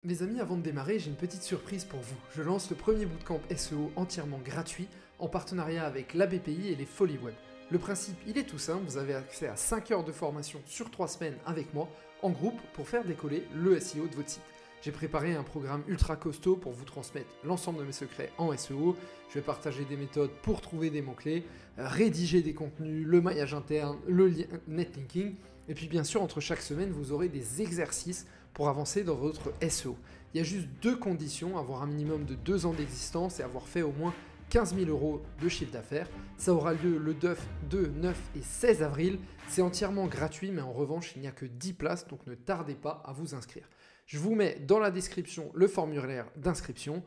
Les amis, avant de démarrer, j'ai une petite surprise pour vous. Je lance le premier bootcamp SEO entièrement gratuit en partenariat avec la BPI et les Folies Web. Le principe, il est tout simple, vous avez accès à 5 heures de formation sur 3 semaines avec moi, en groupe, pour faire décoller le SEO de votre site. J'ai préparé un programme ultra costaud pour vous transmettre l'ensemble de mes secrets en SEO. Je vais partager des méthodes pour trouver des mots-clés, rédiger des contenus, le maillage interne, le netlinking. Et puis bien sûr, entre chaque semaine, vous aurez des exercices pour avancer dans votre SEO. Il y a juste 2 conditions, avoir un minimum de 2 ans d'existence et avoir fait au moins 15 000 € de chiffre d'affaires. Ça aura lieu le 2, 9 et 16 avril. C'est entièrement gratuit, mais en revanche, il n'y a que 10 places, donc ne tardez pas à vous inscrire. Je vous mets dans la description le formulaire d'inscription.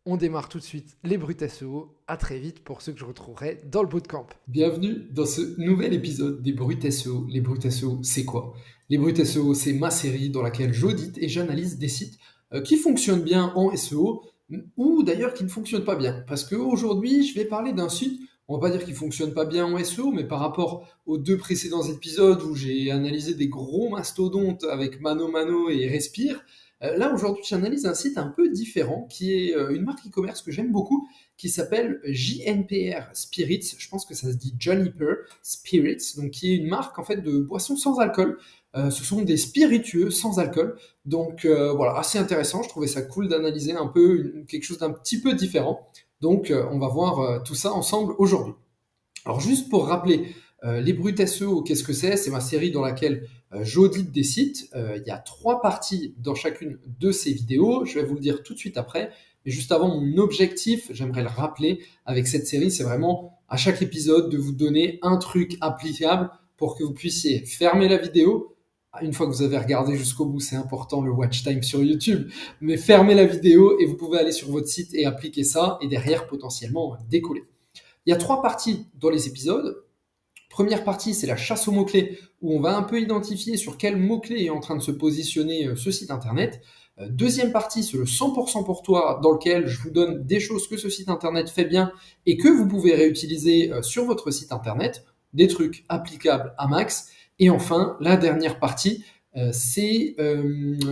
On démarre tout de suite les brutes SEO. À très vite pour ceux que je retrouverai dans le bootcamp. Bienvenue dans ce nouvel épisode des brutes SEO. Les brutes SEO, c'est quoi? Les brutes SEO, c'est ma série dans laquelle j'audite et j'analyse des sites qui fonctionnent bien en SEO ou d'ailleurs qui ne fonctionnent pas bien. Parce qu'aujourd'hui, je vais parler d'un site, on va pas dire qu'il fonctionne pas bien en SEO, mais par rapport aux 2 précédents épisodes où j'ai analysé des gros mastodontes avec ManoMano et Respire, là aujourd'hui j'analyse un site un peu différent qui est une marque e-commerce que j'aime beaucoup qui s'appelle JNPR Spirits, je pense que ça se dit Juniper Spirits, donc qui est une marque en fait de boissons sans alcool. Ce sont des spiritueux sans alcool, donc voilà, assez intéressant, je trouvais ça cool d'analyser un peu quelque chose d'un petit peu différent, donc on va voir tout ça ensemble aujourd'hui. Alors juste pour rappeler, les brutes SEO, qu'est-ce que c'est? C'est ma série dans laquelle j'audite des sites. Il y a 3 parties dans chacune de ces vidéos. Je vais vous le dire tout de suite après. Mais juste avant, mon objectif, j'aimerais le rappeler avec cette série, c'est vraiment à chaque épisode de vous donner un truc applicable pour que vous puissiez fermer la vidéo. Une fois que vous avez regardé jusqu'au bout, c'est important le watch time sur YouTube, mais fermez la vidéo et vous pouvez aller sur votre site et appliquer ça et derrière potentiellement décoller. Il y a 3 parties dans les épisodes. Première partie, c'est la chasse aux mots-clés, où on va un peu identifier sur quel mot-clé est en train de se positionner ce site internet. Deuxième partie, c'est le 100% pour toi, dans lequel je vous donne des choses que ce site internet fait bien et que vous pouvez réutiliser sur votre site internet, des trucs applicables à max. Et enfin, la dernière partie, c'est,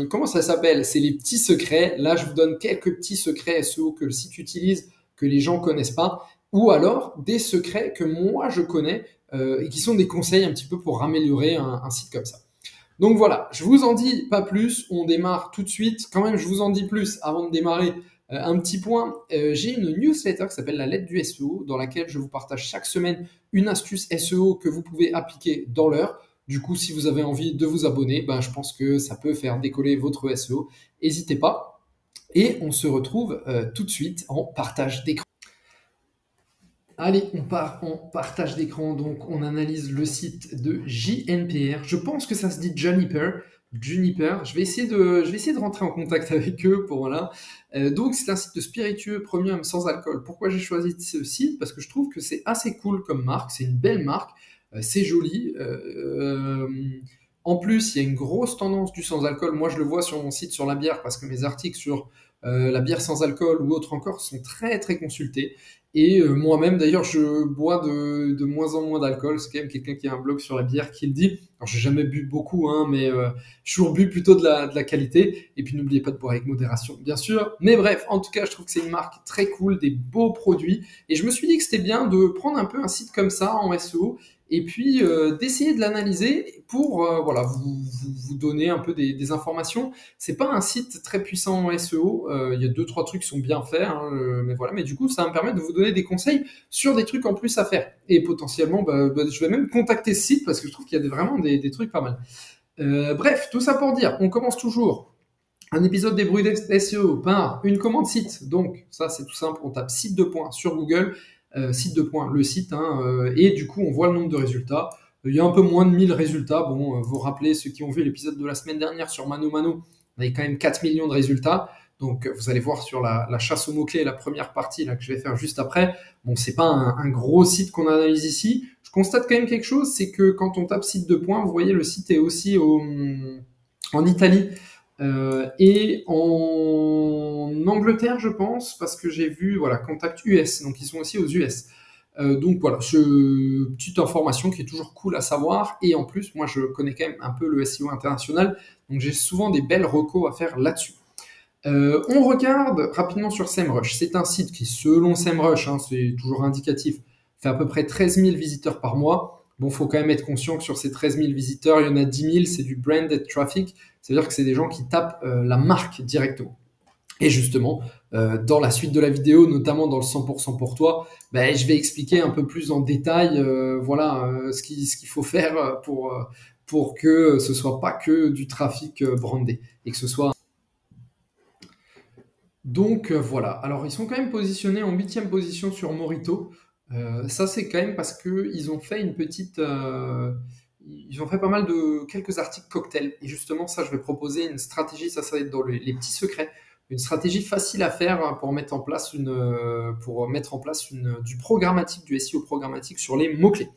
comment ça s'appelle? C'est les petits secrets. Là, je vous donne quelques petits secrets SEO que le site utilise, que les gens connaissent pas, ou alors des secrets que moi je connais et qui sont des conseils un petit peu pour améliorer un site comme ça. Donc voilà, je vous en dis pas plus, on démarre tout de suite. Quand même, je vous en dis plus avant de démarrer. Un petit point, j'ai une newsletter qui s'appelle la lettre du SEO, dans laquelle je vous partage chaque semaine une astuce SEO que vous pouvez appliquer dans l'heure. Du coup, si vous avez envie de vous abonner, ben, je pense que ça peut faire décoller votre SEO. N'hésitez pas. Et on se retrouve tout de suite en partage d'écran. Allez, on part en partage d'écran, donc on analyse le site de JNPR. Je pense que ça se dit Juniper. Je vais essayer de rentrer en contact avec eux pour voilà. Donc c'est un site de spiritueux premium sans alcool. Pourquoi j'ai choisi ce site? Parce que je trouve que c'est assez cool comme marque, c'est une belle marque, c'est joli. En plus, il y a une grosse tendance du sans alcool. Moi, je le vois sur mon site sur la bière parce que mes articles sur la bière sans alcool ou autre encore sont très très consultés. Et moi-même, d'ailleurs, je bois de moins en moins d'alcool. C'est quand même quelqu'un qui a un blog sur la bière qui le dit. Alors, j'ai jamais bu beaucoup, hein, mais je toujours bu plutôt de la qualité. Et puis, n'oubliez pas de boire avec modération, bien sûr. Mais bref, en tout cas, je trouve que c'est une marque très cool, des beaux produits. Et je me suis dit que c'était bien de prendre un peu un site comme ça en SEO et puis d'essayer de l'analyser pour voilà, vous donner un peu des informations. C'est pas un site très puissant en SEO. Il y a 2-3 trucs qui sont bien faits, hein, mais voilà. Mais du coup, ça va me permettre de vous donner des conseils sur des trucs en plus à faire. Et potentiellement, je vais même contacter ce site parce que je trouve qu'il y a vraiment des trucs pas mal. Bref, tout ça pour dire, on commence toujours un épisode des brutes SEO par une commande site. Donc, ça, c'est tout simple. On tape site de points sur Google, site de points, le site, hein, et du coup, on voit le nombre de résultats. Il y a un peu moins de 1000 résultats. Bon, vous vous rappelez, ceux qui ont vu l'épisode de la semaine dernière sur ManoMano, on avait quand même 4 millions de résultats. Donc, vous allez voir sur la chasse aux mots-clés, la première partie là, que je vais faire juste après. Bon, c'est pas un gros site qu'on analyse ici. Je constate quand même quelque chose, c'est que quand on tape site de points, vous voyez, le site est aussi en Italie et en Angleterre, je pense, parce que j'ai vu, voilà, contact US. Donc, ils sont aussi aux US. Donc voilà, petite information qui est toujours cool à savoir. Et en plus, moi, je connais quand même un peu le SEO international. Donc, j'ai souvent des belles recos à faire là-dessus. On regarde rapidement sur SEMrush. C'est un site qui, selon SEMrush, hein, c'est toujours indicatif, fait à peu près 13 000 visiteurs par mois. Bon, faut quand même être conscient que sur ces 13 000 visiteurs, il y en a 10 000, c'est du branded traffic. C'est-à-dire que c'est des gens qui tapent la marque directement. Et justement, dans la suite de la vidéo, notamment dans le 100% pour toi, ben, je vais expliquer un peu plus en détail ce qu'il faut faire pour que ce soit pas que du trafic brandé et que ce soit... Donc voilà, alors ils sont quand même positionnés en 8e position sur Morito. Ça c'est quand même parce qu'ils ont fait une petite... ils ont fait pas mal de quelques articles cocktails. Et justement, ça, je vais proposer une stratégie, ça va être dans les petits secrets, une stratégie facile à faire pour mettre en place du programmatique, du SEO programmatique sur les mots-clés.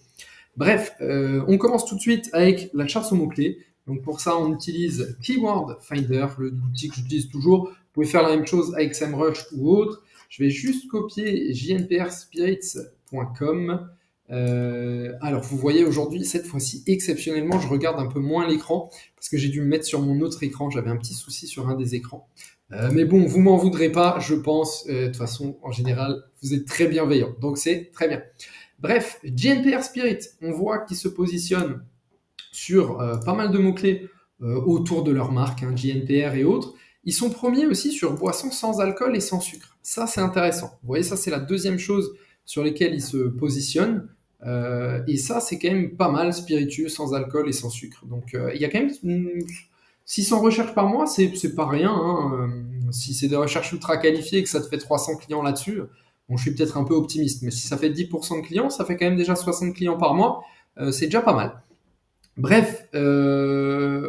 Bref, on commence tout de suite avec la chasse aux mots-clés. Donc pour ça, on utilise Keyword Finder, l'outil que j'utilise toujours. Vous pouvez faire la même chose avec SEMrush ou autre. Je vais juste copier jnprspirits.com. Alors vous voyez aujourd'hui, cette fois-ci, exceptionnellement, je regarde un peu moins l'écran parce que j'ai dû me mettre sur mon autre écran. J'avais un petit souci sur un des écrans. Mais bon, vous m'en voudrez pas, je pense. De toute façon, en général, vous êtes très bienveillant. Donc c'est très bien. Bref, JNPR Spirit, on voit qu'ils se positionnent sur pas mal de mots-clés autour de leur marque, hein, JNPR et autres. Ils sont premiers aussi sur boissons sans alcool et sans sucre. Ça, c'est intéressant. Vous voyez, ça, c'est la deuxième chose sur lesquelles ils se positionnent. Et ça, c'est quand même pas mal, spiritueux, sans alcool et sans sucre. Donc, il y a quand même 600 recherches par mois, c'est pas rien. Hein. Si c'est des recherches ultra qualifiées et que ça te fait 300 clients là-dessus, bon, je suis peut-être un peu optimiste, mais si ça fait 10% de clients, ça fait quand même déjà 60 clients par mois. C'est déjà pas mal. Bref,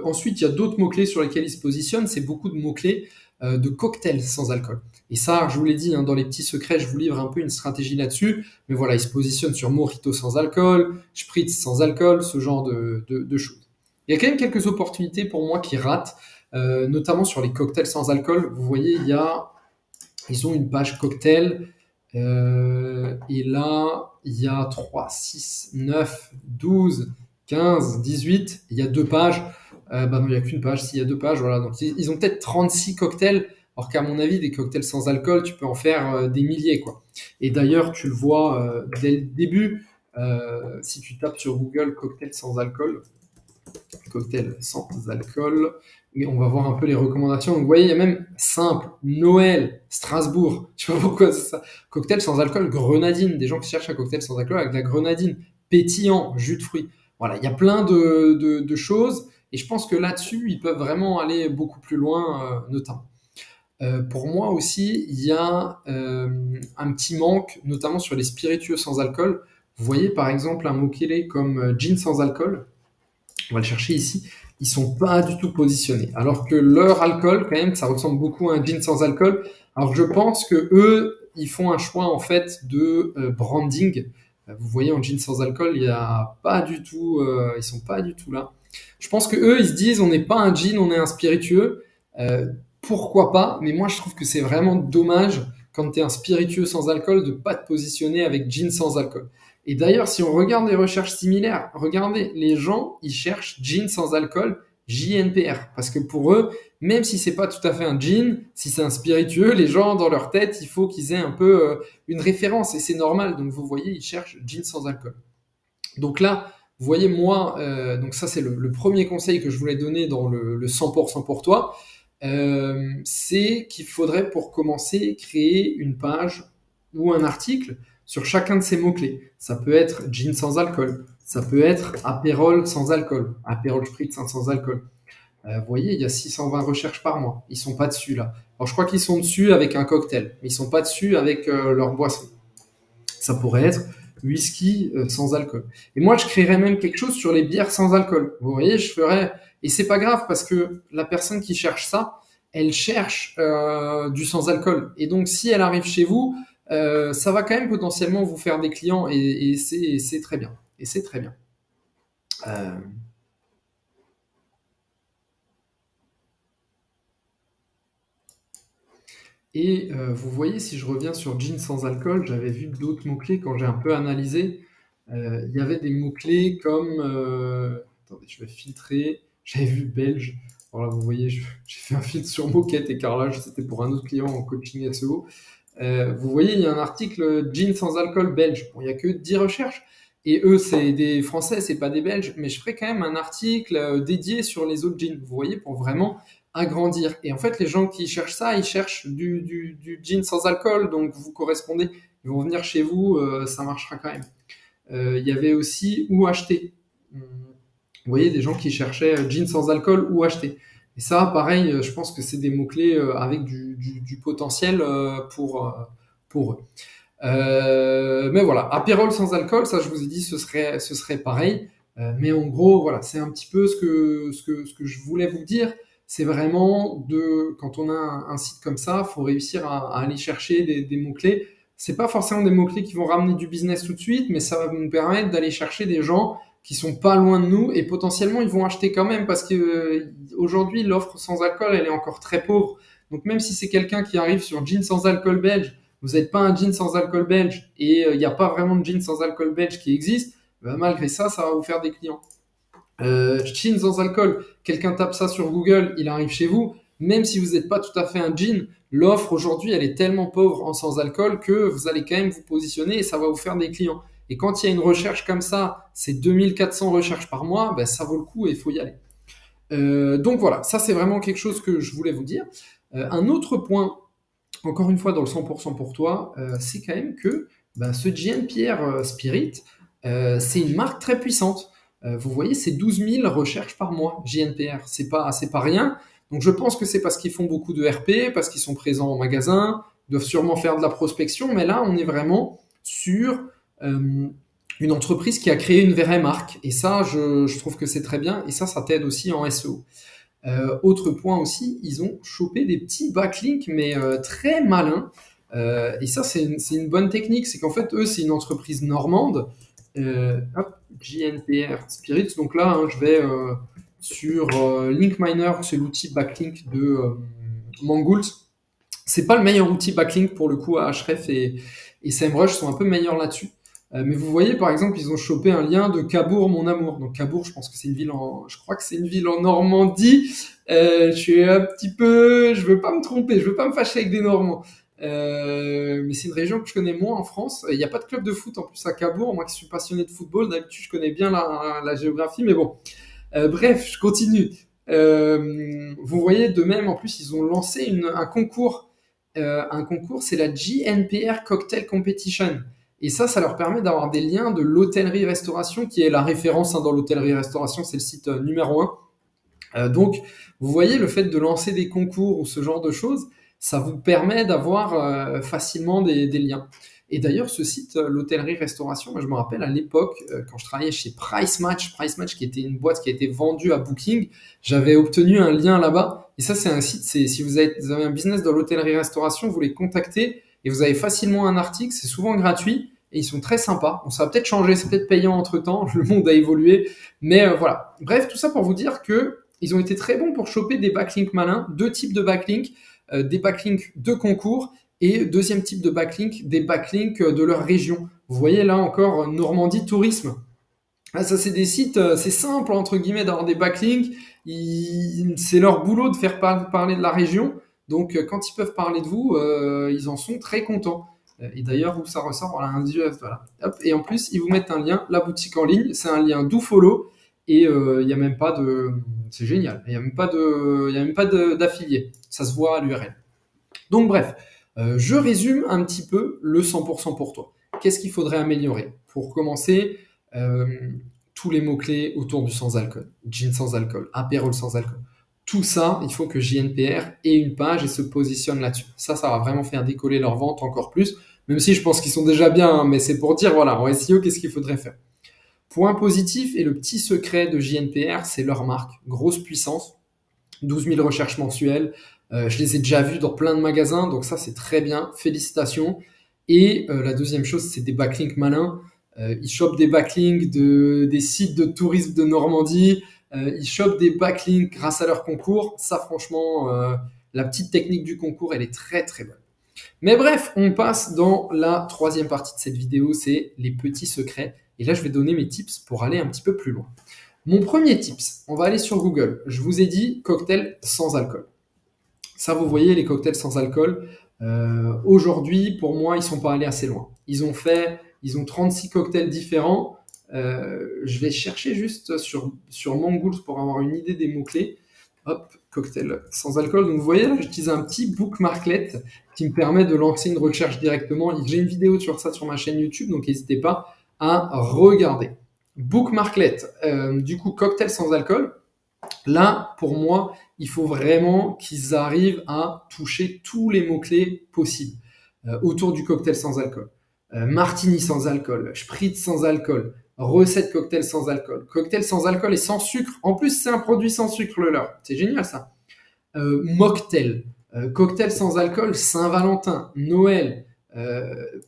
ensuite, il y a d'autres mots-clés sur lesquels ils se positionnent. C'est beaucoup de mots-clés de cocktails sans alcool. Et ça, je vous l'ai dit, hein, dans les petits secrets, je vous livre un peu une stratégie là-dessus. Mais voilà, ils se positionnent sur Mojito sans alcool, Spritz sans alcool, ce genre de choses. Il y a quand même quelques opportunités pour moi qui ratent, notamment sur les cocktails sans alcool. Vous voyez, ils ont une page cocktail. Et là, il y a 3, 6, 9, 12, 15, 18. Il y a 2 pages. Non, il n'y a qu'une page. S'il y a 2 pages, voilà. Donc, ils ont peut-être 36 cocktails. Alors qu'à mon avis, des cocktails sans alcool, tu peux en faire des milliers, quoi. Et d'ailleurs, tu le vois dès le début, si tu tapes sur Google cocktail sans alcool, et on va voir un peu les recommandations. Donc, vous voyez, il y a même simple, Noël, Strasbourg. Je sais pas pourquoi c'est ça. Cocktail sans alcool, grenadine. Des gens qui cherchent un cocktail sans alcool avec de la grenadine. Pétillant, jus de fruits. Voilà, il y a plein de choses. Et je pense que là-dessus, ils peuvent vraiment aller beaucoup plus loin, notamment. Pour moi aussi, il y a un petit manque, notamment sur les spiritueux sans alcool. Vous voyez, par exemple, un mot-clé comme gin sans alcool. On va le chercher ici. Ils sont pas du tout positionnés. Alors que leur alcool, quand même, ça ressemble beaucoup à un gin sans alcool. Alors je pense que eux, ils font un choix en fait de branding. Vous voyez, en gin sans alcool, il y a pas du tout, ils sont pas du tout là. Je pense que eux, ils se disent, on n'est pas un gin, on est un spiritueux. Pourquoi pas? Mais moi, je trouve que c'est vraiment dommage quand tu es un spiritueux sans alcool de pas te positionner avec gin sans alcool. Et d'ailleurs, si on regarde les recherches similaires, regardez, les gens, ils cherchent gin sans alcool, JNPR. Parce que pour eux, même si c'est pas tout à fait un gin, si c'est un spiritueux, les gens, dans leur tête, il faut qu'ils aient un peu une référence. Et c'est normal. Donc, vous voyez, ils cherchent gin sans alcool. Donc là, vous voyez, moi, donc ça, c'est le premier conseil que je voulais donner dans le 100% pour toi. C'est qu'il faudrait, pour commencer, créer une page ou un article sur chacun de ces mots-clés. Ça peut être gin sans alcool, ça peut être apérol sans alcool, apérol spritz sans alcool. Vous voyez, il y a 620 recherches par mois. Ils sont pas dessus là. Alors je crois qu'ils sont dessus avec un cocktail, mais ils sont pas dessus avec leur boisson. Ça pourrait être whisky sans alcool. Et moi, je créerais même quelque chose sur les bières sans alcool. Vous voyez, je ferais... Et c'est pas grave parce que la personne qui cherche ça, elle cherche du sans alcool. Et donc, si elle arrive chez vous, ça va quand même potentiellement vous faire des clients et c'est très bien. Et c'est très bien. Et vous voyez, si je reviens sur gin sans alcool, j'avais vu d'autres mots-clés quand j'ai un peu analysé. Il y avait des mots-clés comme... attendez, je vais filtrer. J'avais vu belge. Alors là, vous voyez, j'ai fait un filtre sur moquette et carrelage, c'était pour un autre client en coaching SEO. Vous voyez, il y a un article jeans sans alcool belge. Bon, il n'y a que 10 recherches. Et eux, c'est des Français, c'est pas des Belges. Mais je ferai quand même un article dédié sur les autres jeans. Vous voyez, pour vraiment agrandir. Et en fait, les gens qui cherchent ça, ils cherchent du jean sans alcool. Donc, vous correspondez. Ils vont venir chez vous, ça marchera quand même. Il y avait aussi où acheter. Vous voyez, des gens qui cherchaient jeans sans alcool ou acheter. Et ça, pareil, je pense que c'est des mots-clés avec du potentiel pour eux. Mais voilà, apérol sans alcool, ça je vous ai dit, ce serait pareil. Mais en gros, voilà, c'est un petit peu ce que je voulais vous dire. C'est vraiment quand on a un site comme ça, il faut réussir à aller chercher des mots-clés. C'est pas forcément des mots-clés qui vont ramener du business tout de suite, mais ça va nous permettre d'aller chercher des gens qui sont pas loin de nous et potentiellement ils vont acheter quand même parce que aujourd'hui l'offre sans alcool elle est encore très pauvre. Donc même si c'est quelqu'un qui arrive sur jean sans alcool belge, vous n'êtes pas un jean sans alcool belge et il n'y a pas vraiment de jean sans alcool belge qui existe, ben malgré ça, ça va vous faire des clients. Jean sans alcool, quelqu'un tape ça sur Google, il arrive chez vous. Même si vous n'êtes pas tout à fait un jean, l'offre aujourd'hui elle est tellement pauvre en sans alcool que vous allez quand même vous positionner et ça va vous faire des clients. Et quand il y a une recherche comme ça, c'est 2400 recherches par mois, ben ça vaut le coup et il faut y aller. Donc voilà, ça c'est vraiment quelque chose que je voulais vous dire. Un autre point, encore une fois dans le 100% pour toi, c'est quand même que ce GNPR Spirit, c'est une marque très puissante. Vous voyez, c'est 12 000 recherches par mois, GNPR, c'est pas rien. Donc je pense que c'est parce qu'ils font beaucoup de RP, parce qu'ils sont présents en magasin, ils doivent sûrement faire de la prospection, mais là on est vraiment sur une entreprise qui a créé une vraie marque. Et ça, je trouve que c'est très bien. Et ça t'aide aussi en SEO. Autre point aussi, ils ont chopé des petits backlinks, mais très malins. Et ça, c'est une bonne technique. C'est qu'en fait, eux, c'est une entreprise normande. GNPR Spirits. Donc là, je vais sur Linkminer, c'est l'outil backlink de Mangoult. C'est pas le meilleur outil backlink pour le coup. Ahrefs et SEMrush sont un peu meilleurs là-dessus. Mais vous voyez, par exemple, ils ont chopé un lien de Cabourg, mon amour. Donc Cabourg, je pense que c'est une ville je crois que c'est une ville en Normandie. Je suis un petit peu, je veux pas me tromper, je veux pas me fâcher avec des Normands. Mais c'est une région que je connais moins en France. Il n'y a pas de club de foot en plus à Cabourg. Moi qui suis passionné de football, d'habitude je connais bien la géographie, mais bon. Bref, je continue. Vous voyez, de même, en plus, ils ont lancé un concours. Un concours, c'est la GNPR Cocktail Competition. Et ça leur permet d'avoir des liens de l'hôtellerie-restauration, qui est la référence dans l'hôtellerie-restauration, c'est le site numéro 1. Donc, vous voyez, le fait de lancer des concours ou ce genre de choses, ça vous permet d'avoir facilement des liens. Et d'ailleurs, ce site, l'hôtellerie-restauration, moi je me rappelle à l'époque, quand je travaillais chez Price Match qui était une boîte qui a été vendue à Booking, j'avais obtenu un lien là-bas. Et ça, c'est un site, si vous avez un business dans l'hôtellerie-restauration, vous les contactez et vous avez facilement un article, c'est souvent gratuit. Et ils sont très sympas. Bon, ça va peut-être changer, c'est peut-être payant entre-temps, le monde a évolué. Mais voilà. Bref, tout ça pour vous dire que ils ont été très bons pour choper des backlinks malins, 2 types de backlinks, des backlinks de concours et deuxième type de backlink, des backlinks de leur région. Vous voyez là encore Normandie Tourisme. Ah, ça, c'est des sites, c'est simple entre guillemets d'avoir des backlinks. C'est leur boulot de faire parler de la région. Donc quand ils peuvent parler de vous, ils en sont très contents. Et d'ailleurs, où ça ressort, voilà, un US, voilà. Hop, et en plus, ils vous mettent un lien, la boutique en ligne, c'est un lien dofollow, et il n'y a même pas de... C'est génial, il n'y a même pas d'affilié, ça se voit à l'URL. Donc bref, je résume un petit peu le 100% pour toi. Qu'est-ce qu'il faudrait améliorer? Pour commencer, tous les mots-clés autour du sans-alcool, jean sans alcool, apérol sans alcool. Tout ça, il faut que JNPR ait une page et se positionne là-dessus. Ça va vraiment faire décoller leur vente encore plus, même si je pense qu'ils sont déjà bien, hein, mais c'est pour dire, voilà, en SEO, qu'est-ce qu'il faudrait faire? Point positif et le petit secret de JNPR, c'est leur marque. Grosse puissance, 12 000 recherches mensuelles. Je les ai déjà vus dans plein de magasins, donc ça, c'est très bien. Félicitations. Et la deuxième chose, c'est des backlinks malins. Ils chopent des backlinks des sites de tourisme de Normandie. Ils chopent des backlinks grâce à leur concours. Ça, franchement, la petite technique du concours, elle est très, très bonne. Mais bref, on passe dans la troisième partie de cette vidéo, c'est les petits secrets. Et là, je vais donner mes tips pour aller un petit peu plus loin. Mon premier tips, on va aller sur Google. Je vous ai dit cocktail sans alcool. Ça, vous voyez, les cocktails sans alcool, aujourd'hui, pour moi, ils sont pas allés assez loin. Ils ont 36 cocktails différents. Je vais chercher juste sur Mangold pour avoir une idée des mots-clés. Hop, cocktail sans alcool. Donc, vous voyez, là, j'utilise un petit bookmarklet qui me permet de lancer une recherche directement. J'ai une vidéo sur ça sur ma chaîne YouTube, donc n'hésitez pas à regarder. Bookmarklet, du coup, cocktail sans alcool. Là, pour moi, il faut vraiment qu'ils arrivent à toucher tous les mots-clés possibles autour du cocktail sans alcool. Martini sans alcool, spritz sans alcool, recette cocktail sans alcool, cocktail sans alcool et sans sucre. En plus, c'est un produit sans sucre, le leur. C'est génial, ça. Mocktail, cocktail sans alcool, Saint-Valentin, Noël,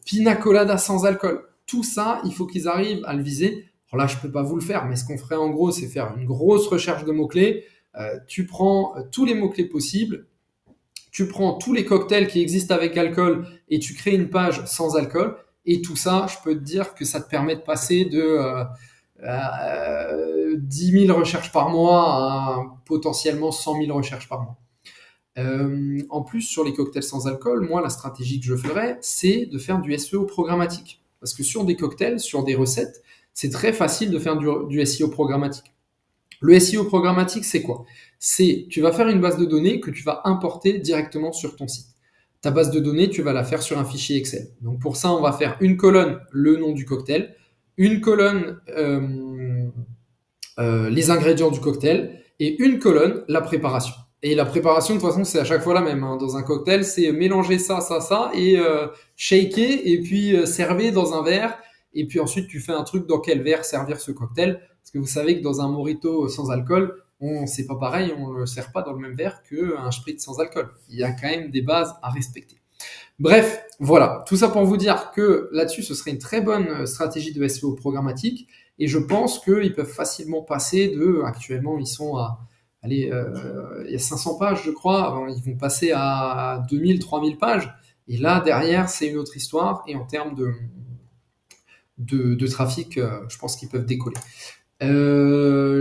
pina colada sans alcool. Tout ça, il faut qu'ils arrivent à le viser. Alors là, je peux pas vous le faire, mais ce qu'on ferait en gros, c'est faire une grosse recherche de mots-clés. Tu prends tous les mots-clés possibles, tu prends tous les cocktails qui existent avec alcool et tu crées une page sans alcool. Et tout ça, je peux te dire que ça te permet de passer de 10 000 recherches par mois à potentiellement 100 000 recherches par mois. En plus, sur les cocktails sans alcool, moi, la stratégie que je ferais, c'est de faire du SEO programmatique. Parce que sur des cocktails, sur des recettes, c'est très facile de faire du SEO programmatique. Le SEO programmatique, c'est quoi? C'est, tu vas faire une base de données que tu vas importer directement sur ton site. Ta base de données, tu vas la faire sur un fichier Excel. Donc pour ça, on va faire une colonne, le nom du cocktail, une colonne, les ingrédients du cocktail, et une colonne, la préparation. Et la préparation, de toute façon, c'est à chaque fois la même. Hein. Dans un cocktail, c'est mélanger ça, et shaker, et puis servir dans un verre. Et puis ensuite, tu fais un truc dans quel verre servir ce cocktail. Parce que vous savez que dans un mojito sans alcool, c'est pas pareil, on ne le sert pas dans le même verre qu'un spritz sans alcool. Il y a quand même des bases à respecter. Bref, voilà. Tout ça pour vous dire que là-dessus, ce serait une très bonne stratégie de SEO programmatique. Et je pense qu'ils peuvent facilement passer actuellement, ils sont à, allez, il y a 500 pages, je crois. Ils vont passer à 2000, 3000 pages. Et là, derrière, c'est une autre histoire. Et en termes de trafic, je pense qu'ils peuvent décoller.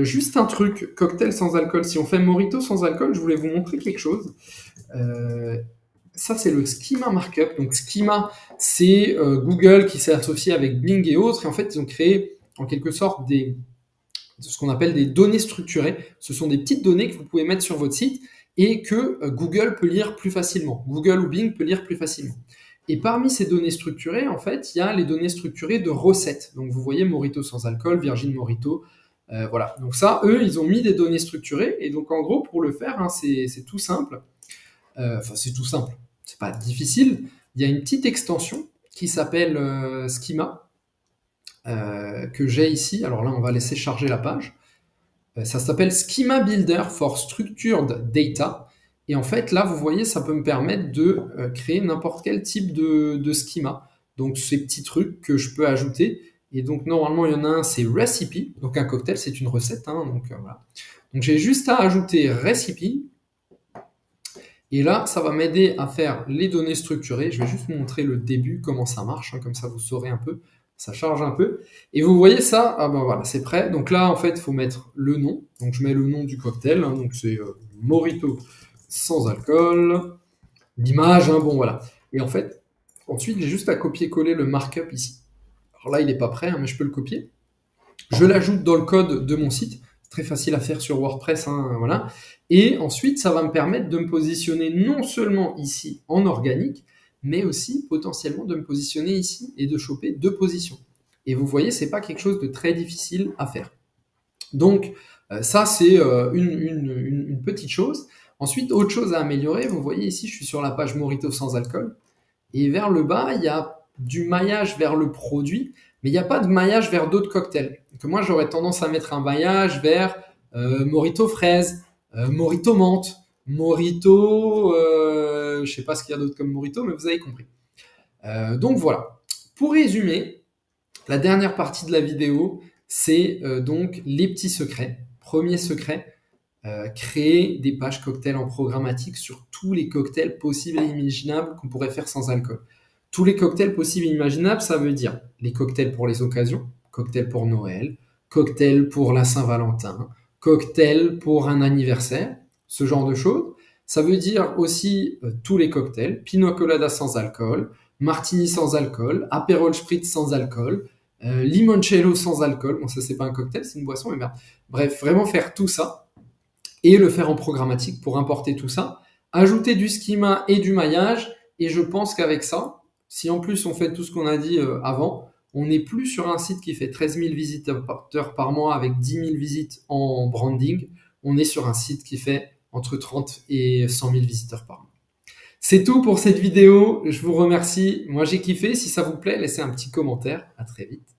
Juste un truc, cocktail sans alcool. Si on fait mojito sans alcool, je voulais vous montrer quelque chose. Ça, c'est le Schema Markup. Donc, Schema, c'est Google qui s'est associé avec Bing et autres. Et en fait, ils ont créé en quelque sorte ce qu'on appelle des données structurées. Ce sont des petites données que vous pouvez mettre sur votre site et que Google peut lire plus facilement. Google ou Bing peut lire plus facilement. Et parmi ces données structurées, en fait, il y a les données structurées de recettes. Donc, vous voyez, Mojito sans alcool, Virgin Mojito. Voilà. Donc ça, eux, ils ont mis des données structurées. Et donc, en gros, pour le faire, hein, c'est tout simple. Enfin, c'est tout simple. C'est pas difficile. Il y a une petite extension qui s'appelle Schema, que j'ai ici. Alors là, on va laisser charger la page. Ça s'appelle Schema Builder for Structured Data. Et en fait, là, vous voyez, ça peut me permettre de créer n'importe quel type de schema. Donc, ces petits trucs que je peux ajouter. Et donc, normalement, il y en a un, c'est Recipe. Donc, un cocktail, c'est une recette. Hein, donc, voilà. Donc, j'ai juste à ajouter Recipe. Et là, ça va m'aider à faire les données structurées. Je vais juste vous montrer le début, comment ça marche. Hein, comme ça, vous saurez un peu. Ça charge un peu. Et vous voyez ça, ah ben voilà, c'est prêt. Donc là, en fait, il faut mettre le nom. Donc, je mets le nom du cocktail. Hein, donc, c'est Mojito sans alcool, l'image, hein, bon voilà. Et en fait, ensuite, j'ai juste à copier-coller le markup ici. Alors là, il n'est pas prêt, hein, mais je peux le copier. Je l'ajoute dans le code de mon site. C'est très facile à faire sur WordPress, hein, voilà. Et ensuite, ça va me permettre de me positionner non seulement ici en organique, mais aussi potentiellement de me positionner ici et de choper 2 positions. Et vous voyez, c'est pas quelque chose de très difficile à faire. Donc, ça, c'est une petite chose. Ensuite, autre chose à améliorer, vous voyez ici, je suis sur la page Mojito sans alcool. Et vers le bas, il y a du maillage vers le produit, mais il n'y a pas de maillage vers d'autres cocktails. Donc moi, j'aurais tendance à mettre un maillage vers Mojito fraise, Mojito menthe, Mojito, je ne sais pas ce qu'il y a d'autre comme Mojito, mais vous avez compris. Donc voilà. Pour résumer, la dernière partie de la vidéo, c'est donc les petits secrets. Premier secret, créer des pages cocktails en programmatique sur tous les cocktails possibles et imaginables qu'on pourrait faire sans alcool. Tous les cocktails possibles et imaginables, ça veut dire les cocktails pour les occasions, cocktails pour Noël, cocktail pour la Saint-Valentin, cocktail pour un anniversaire, ce genre de choses. Ça veut dire aussi tous les cocktails, pina colada sans alcool, martini sans alcool, Aperol Spritz sans alcool, limoncello sans alcool. Bon, ça, c'est pas un cocktail, c'est une boisson, mais merde. Bref, vraiment faire tout ça et le faire en programmatique pour importer tout ça. Ajouter du schema et du maillage. Et je pense qu'avec ça, si en plus on fait tout ce qu'on a dit avant, on n'est plus sur un site qui fait 13 000 visiteurs par mois avec 10 000 visites en branding. On est sur un site qui fait entre 30 et 100 000 visiteurs par mois. C'est tout pour cette vidéo. Je vous remercie. Moi, j'ai kiffé. Si ça vous plaît, laissez un petit commentaire. À très vite.